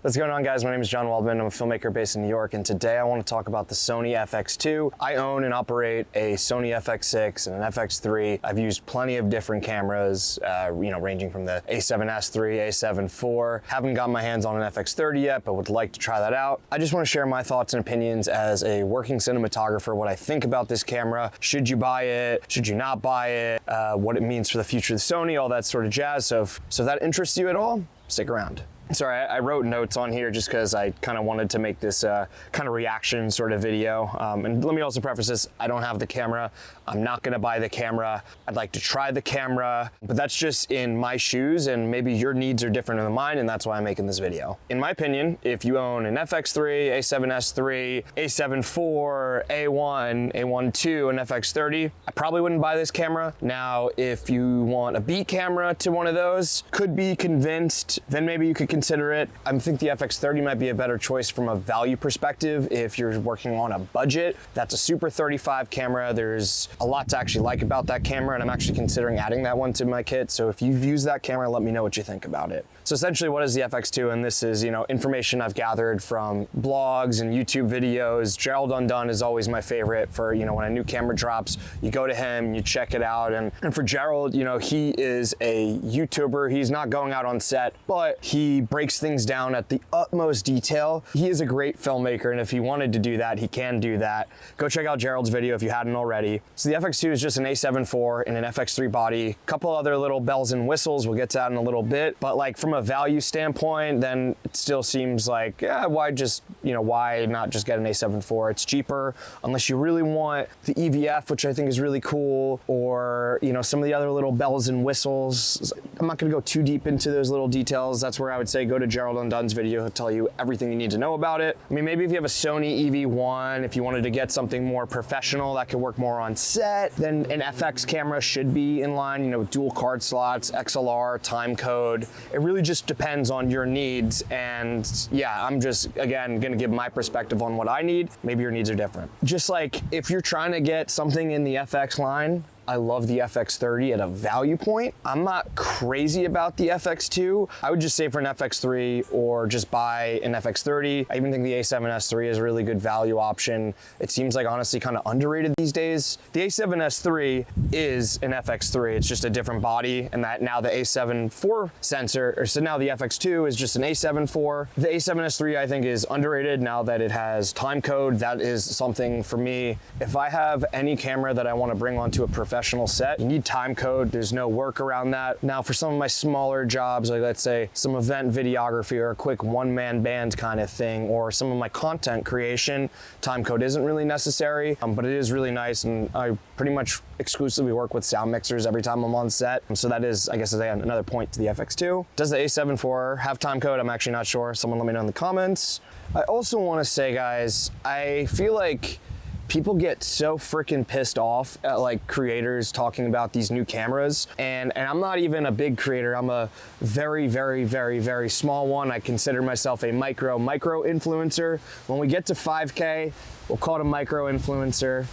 What's going on, guys? My name is John Waldman. I'm a filmmaker based in New York, and today I want to talk about the Sony FX2. I own and operate a Sony FX6 and an FX3. I've used plenty of different cameras, ranging from the A7S III, A7 IV. Haven't gotten my hands on an FX30 yet, but would like to try that out. I just want to share my thoughts and opinions as a working cinematographer, what I think about this camera. Should you buy it? Should you not buy it? What it means for the future of Sony, all that sort of jazz. So if that interests you at all, stick around. Sorry, I wrote notes on here just because I kind of wanted to make this kind of reaction sort of video. And let me also preface this, I don't have the camera. I'm not gonna buy the camera. I'd like to try the camera, but that's just in my shoes, and maybe your needs are different than mine, and that's why I'm making this video. In my opinion, if you own an FX3, A7S III, A7 IV, A1, A1 II, and FX30, I probably wouldn't buy this camera. Now, if you want a B camera to one of those, could be convinced, then maybe you could consider it. I think the FX30 might be a better choice from a value perspective if you're working on a budget. That's a Super 35 camera. There's a lot to actually like about that camera, and I'm actually considering adding that one to my kit. So if you've used that camera, let me know what you think about it. So essentially, what is the FX2? And this is, information I've gathered from blogs and YouTube videos. Gerald Undone is always my favorite for, when a new camera drops, you go to him, you check it out. And for Gerald, he is a YouTuber. He's not going out on set, but he breaks things down at the utmost detail. He is a great filmmaker, and if he wanted to do that, he can do that. Go check out Gerald's video if you hadn't already. So the FX2 is just an A7 IV and an FX3 body. A couple other little bells and whistles, we'll get to that in a little bit. But like from a value standpoint, then it still seems like, why not just get an A7 IV? It's cheaper, unless you really want the EVF, which I think is really cool, or some of the other little bells and whistles. I'm not gonna go too deep into those little details. That's where I would say go to Gerald Undone's video. He'll tell you everything you need to know about it. I mean, maybe if you have a Sony EV1, if you wanted to get something more professional that could work more on set, then an FX camera should be in line, dual card slots, XLR, time code. It really just depends on your needs. And yeah, I'm just, again, gonna give my perspective on what I need. Maybe your needs are different. Just like if you're trying to get something in the FX line, I love the FX30 at a value point. I'm not crazy about the FX2. I would just say for an FX3 or just buy an FX30. I even think the A7S III is a really good value option. It seems like honestly kind of underrated these days. The A7S III is an FX3. It's just a different body, and that now the A7 IV sensor, or so now the FX2 is just an A7 IV. The A7S III I think is underrated now that it has time code. That is something for me. If I have any camera that I want to bring onto a professional set, you need time code. There's no work around that. Now for some of my smaller jobs, like let's say some event videography or a quick one-man band kind of thing, or some of my content creation, time code isn't really necessary, but it is really nice, and I pretty much exclusively work with sound mixers every time I'm on set. So that is, I guess, another point to the FX2. Does the A7 IV have time code? I'm actually not sure. Someone let me know in the comments. I also want to say, guys, I feel like people get so freaking pissed off at like creators talking about these new cameras, and I'm not even a big creator. I'm a very, very, very, very small one. I consider myself a micro influencer. When we get to 5K, we'll call it a micro influencer.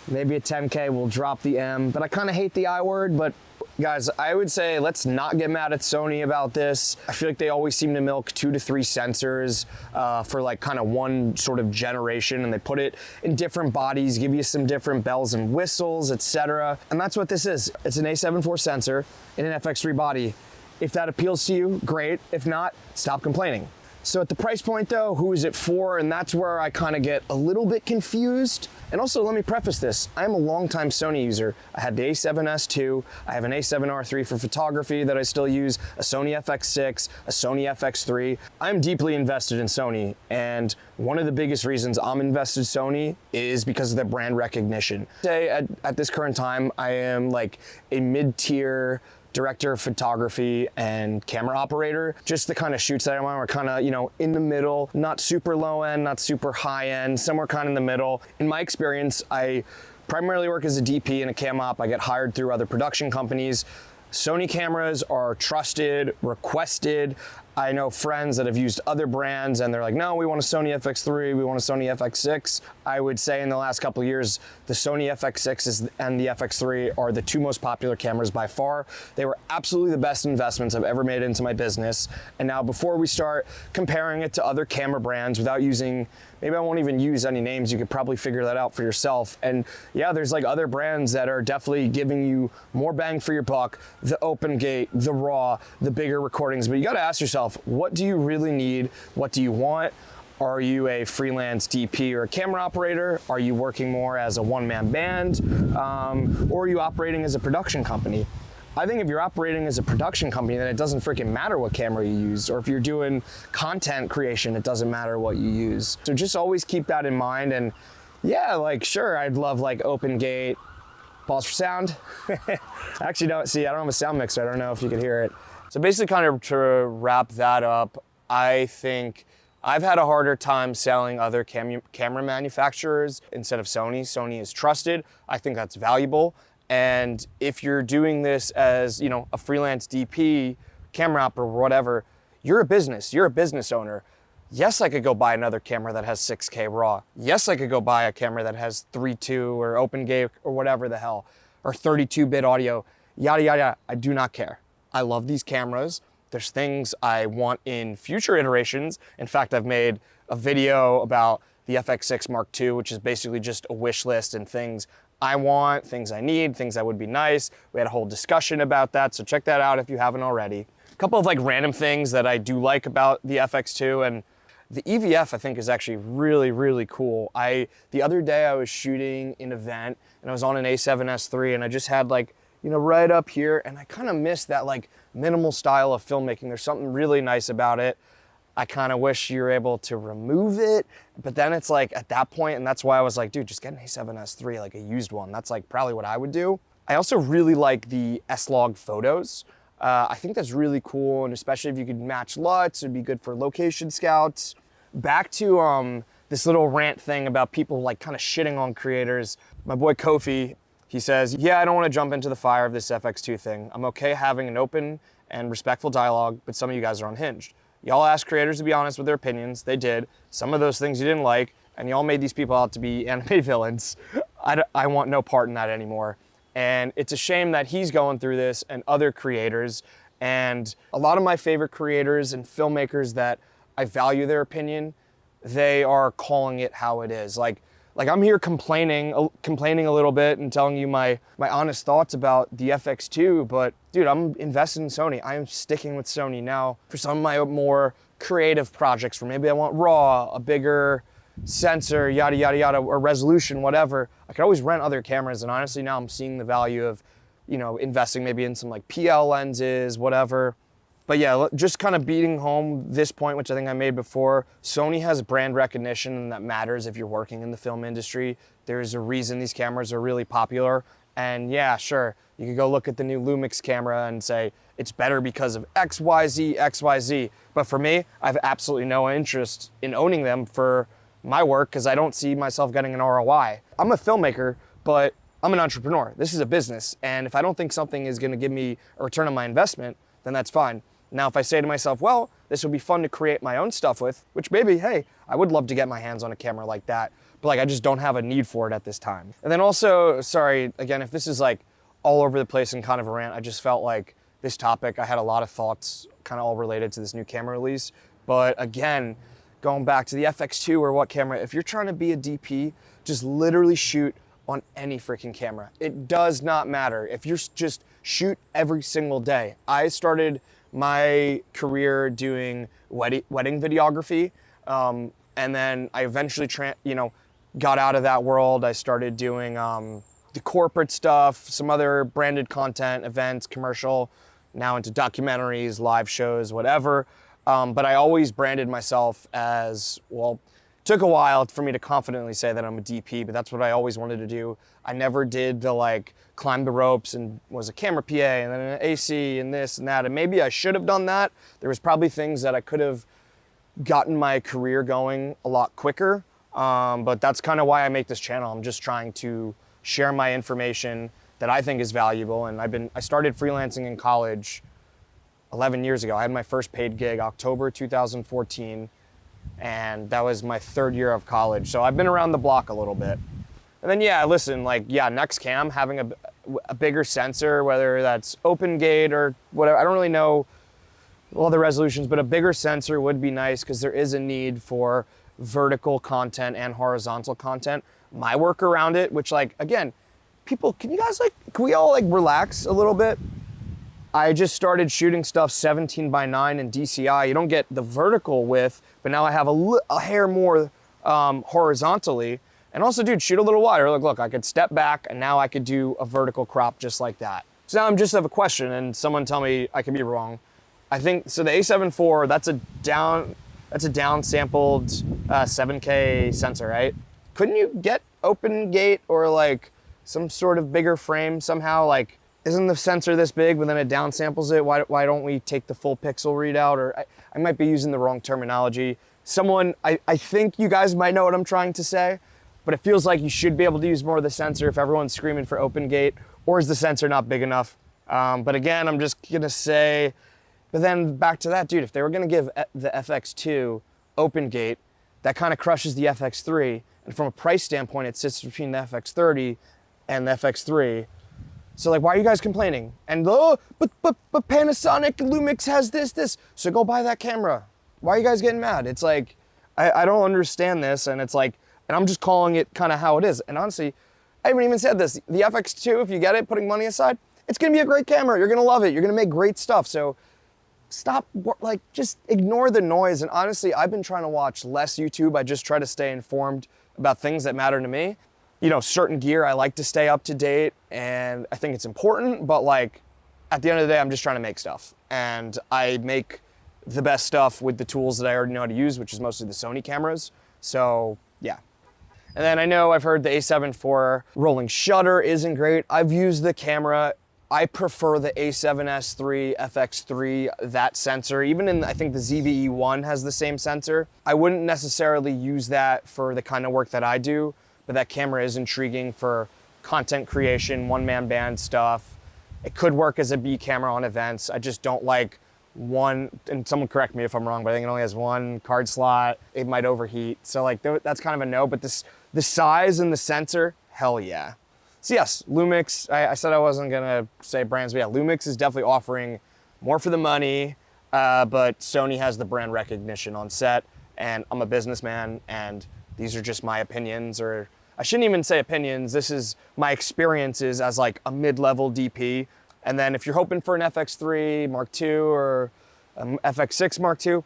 Maybe at 10K, we'll drop the M, but I kind of hate the I word. But guys, I would say let's not get mad at Sony about this. I feel like they always seem to milk 2 to 3 sensors for like kind of one sort of generation, and they put it in different bodies, give you some different bells and whistles, etc. And that's what this is. It's an A7 IV sensor in an FX3 body. If that appeals to you, great. If not, stop complaining. So at the price point though, who is it for? And that's where I kind of get a little bit confused. And also, let me preface this. I'm a longtime Sony user. I had the A7S II. I have an A7R III for photography that I still use, a Sony FX6, a Sony FX3. I'm deeply invested in Sony. And one of the biggest reasons I'm invested in Sony is because of their brand recognition. Today, at this current time, I am like a mid-tier director of photography and camera operator. Just the kind of shoots that I'm on are kind of, in the middle, not super low end, not super high end, somewhere kind of in the middle. In my experience, I primarily work as a DP and a cam op. I get hired through other production companies. Sony cameras are trusted, requested. I know friends that have used other brands and they're like, no, we want a Sony FX3, we want a Sony FX6. I would say in the last couple of years, the Sony FX6 and the FX3 are the two most popular cameras by far. They were absolutely the best investments I've ever made into my business. And now before we start comparing it to other camera brands without using, maybe I won't even use any names, you could probably figure that out for yourself. And yeah, there's like other brands that are definitely giving you more bang for your buck, the open gate, the raw, the bigger recordings, but you gotta ask yourself, what do you really need? What do you want? Are you a freelance DP or a camera operator? Are you working more as a one-man band? Or are you operating as a production company? I think if you're operating as a production company, then it doesn't freaking matter what camera you use. Or if you're doing content creation, it doesn't matter what you use. So just always keep that in mind. And yeah, like sure, I'd love like open gate. Pause for sound. Actually, I don't have a sound mixer. I don't know if you could hear it. So basically kind of to wrap that up, I think I've had a harder time selling other camera manufacturers instead of Sony. Sony is trusted. I think that's valuable. And if you're doing this as, you know, a freelance DP, camera op or whatever, you're a business owner. Yes, I could go buy another camera that has 6K RAW. Yes, I could go buy a camera that has 3.2 or open gate or whatever the hell, or 32-bit audio, yada, yada, yada. I do not care. I love these cameras. There's things I want in future iterations. In fact, I've made a video about the FX6 Mark II, which is basically just a wish list and things I want, things I need, things that would be nice. We had a whole discussion about that, so check that out if you haven't already. A couple of like random things that I do like about the FX2, and the EVF I think is actually really, really cool. The other day I was shooting an event and I was on an A7S III and I just had like, you know, right up here, and I kind of miss that like minimal style of filmmaking. There's something really nice about it. I kind of wish you were able to remove it, but then it's like at that point, and that's why I was like, dude, just get an A7S III, like a used one. That's like probably what I would do. I also really like the S-Log photos. I think that's really cool, and especially if you could match LUTs, it'd be good for location scouts. Back to this little rant thing about people like kind of shitting on creators. My boy Kofi, he says, yeah, I don't want to jump into the fire of this FX2 thing. I'm okay having an open and respectful dialogue, but some of you guys are unhinged. Y'all asked creators to be honest with their opinions. They did. Some of those things you didn't like, and y'all made these people out to be anime villains. I want no part in that anymore. And it's a shame that he's going through this and other creators. And a lot of my favorite creators and filmmakers that I value their opinion, they are calling it how it is. Like I'm here complaining a little bit and telling you my honest thoughts about the FX2, but dude, I'm invested in Sony. I am sticking with Sony now for some of my more creative projects where maybe I want RAW, a bigger sensor, yada, yada, yada, or resolution, whatever. I could always rent other cameras, and honestly now I'm seeing the value of, you know, investing maybe in some like PL lenses, whatever. But yeah, just kind of beating home this point, which I think I made before, Sony has brand recognition, and that matters if you're working in the film industry. There's a reason these cameras are really popular. And yeah, sure, you could go look at the new Lumix camera and say, it's better because of XYZ, XYZ. But for me, I have absolutely no interest in owning them for my work because I don't see myself getting an ROI. I'm a filmmaker, but I'm an entrepreneur. This is a business. And if I don't think something is gonna give me a return on my investment, then that's fine. Now, if I say to myself, well, this would be fun to create my own stuff with, which maybe, hey, I would love to get my hands on a camera like that, but like I just don't have a need for it at this time. And then also, sorry, again, if this is like all over the place and kind of a rant, I just felt like this topic, I had a lot of thoughts kind of all related to this new camera release. But again, going back to the FX2 or what camera, if you're trying to be a DP, just literally shoot on any freaking camera. It does not matter. If you're just shoot every single day. I started my career doing wedding videography, and then I eventually got out of that world. I started doing the corporate stuff, some other branded content, events, commercial, now into documentaries, live shows, whatever. But I always branded myself as, well, took a while for me to confidently say that I'm a DP, but that's what I always wanted to do. I never did the like climb the ropes and was a camera PA and then an AC and this and that. And maybe I should have done that. There was probably things that I could have gotten my career going a lot quicker. But that's kind of why I make this channel. I'm just trying to share my information that I think is valuable. And I started freelancing in college 11 years ago. I had my first paid gig October 2014, and that was my 3rd year of college. So I've been around the block a little bit. And then yeah, listen, like yeah, next cam, having a bigger sensor, whether that's open gate or whatever, I don't really know all the resolutions, but a bigger sensor would be nice because there is a need for vertical content and horizontal content. My work around it, which like, again, people, can we all like relax a little bit? I just started shooting stuff 17:9 in DCI. You don't get the vertical width, but now I have a hair more horizontally. And also, dude, shoot a little wider. Look, I could step back and now I could do a vertical crop just like that. So now I'm just have a question, and someone tell me I could be wrong. I think, so the A7 IV, that's a down sampled 7K sensor, right? Couldn't you get open gate or like some sort of bigger frame somehow? Like, isn't the sensor this big, but then it down samples it? Why don't we take the full pixel readout? Or I might be using the wrong terminology. Someone, I think you guys might know what I'm trying to say, but it feels like you should be able to use more of the sensor if everyone's screaming for open gate, or is the sensor not big enough? But again, I'm just gonna say, but then back to that, dude, if they were gonna give the FX2 open gate, that kind of crushes the FX3. And from a price standpoint, it sits between the FX30 and the FX3. So like, why are you guys complaining? And oh, but Panasonic Lumix has this. So go buy that camera. Why are you guys getting mad? It's like, I don't understand this. And it's like, and I'm just calling it kind of how it is. And honestly, I haven't even said this. The FX2, if you get it, putting money aside, it's gonna be a great camera. You're gonna love it. You're gonna make great stuff. So stop, like, just ignore the noise. And honestly, I've been trying to watch less YouTube. I just try to stay informed about things that matter to me. You know, certain gear, I like to stay up to date, and I think it's important, but like, at the end of the day, I'm just trying to make stuff. And I make the best stuff with the tools that I already know how to use, which is mostly the Sony cameras. So yeah. And then I know I've heard the A7 IV rolling shutter isn't great. I've used the camera. I prefer the A7S III, FX3, that sensor. Even in, I think the ZVE1 has the same sensor. I wouldn't necessarily use that for the kind of work that I do, but that camera is intriguing for content creation, one-man band stuff. It could work as a B camera on events. I just don't like one, and someone correct me if I'm wrong, but I think it only has one card slot. It might overheat. So like, that's kind of a no, but the size and the sensor, hell yeah. So yes, Lumix, I said I wasn't gonna say brands, but yeah, Lumix is definitely offering more for the money, but Sony has the brand recognition on set, and I'm a businessman, and these are just my opinions, or I shouldn't even say opinions, this is my experiences as like a mid-level DP. And then if you're hoping for an FX3 Mark II or FX6 Mark II, I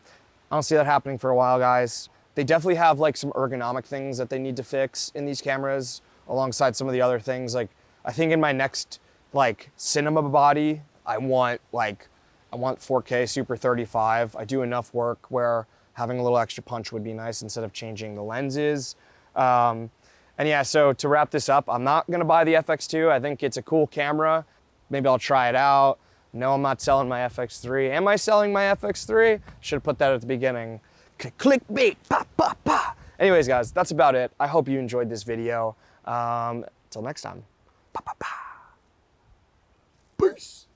don't see that happening for a while, guys. They definitely have like some ergonomic things that they need to fix in these cameras, alongside some of the other things. Like, I think in my next like cinema body, I want 4K Super 35. I do enough work where having a little extra punch would be nice instead of changing the lenses. And yeah, so to wrap this up, I'm not gonna buy the FX2. I think it's a cool camera. Maybe I'll try it out. No, I'm not selling my FX3. Am I selling my FX3? Should have put that at the beginning. Clickbait, pa, pa, pa. Anyways, guys, that's about it. I hope you enjoyed this video. Till next time. Pa, pa, pa. Peace.